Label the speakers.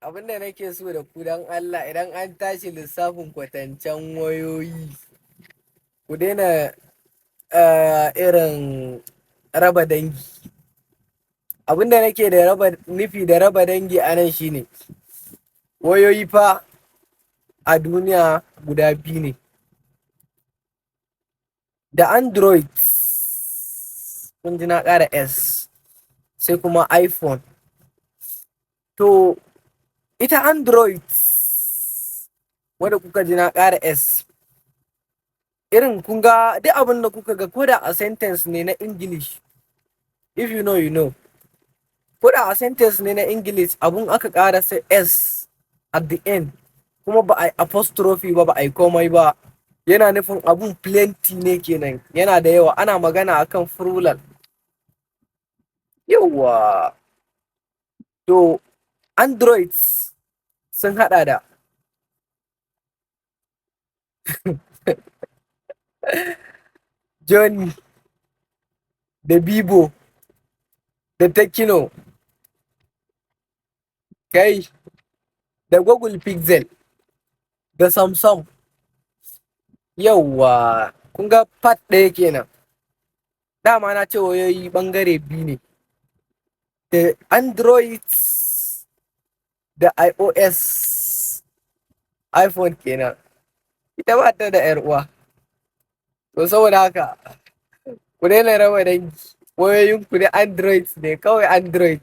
Speaker 1: abin da nake so da ku don Allah idan an tashi lissafin kwatancen wayoyi ku daina irin raba dangi. Abin da nake da nufi da raba dangi a nan shine wayoyi fa a duniya guda biyu ne, da Android kun ji na ƙara S sai kuma iPhone. To ita Android wadda kuka ji na ƙara S, irin kun ga duk abin da kuka ga koda a sentence ne na English, if you know you know, koda a sentence ne na English abun aka ƙara sai S at the end kuma ba a yi apostrophe ba a yi komai ba, yana nufin abun plenty ne kenan, yana da yawa, ana magana akan plural. Yawwa, to Android sun haɗa da Johnny da Bibo da Tekino kai da Google Pixel da Samsung. Yawwa, kun ga part ɗaya kenan. Dama na ce wayoyi ɓangare biyu ne, da Android da iOS, iPhone kenan. Ita ba ta da 'yar uwa. To saboda haka ku daina raba dangi, wayoyinku da Android ne kawai Android.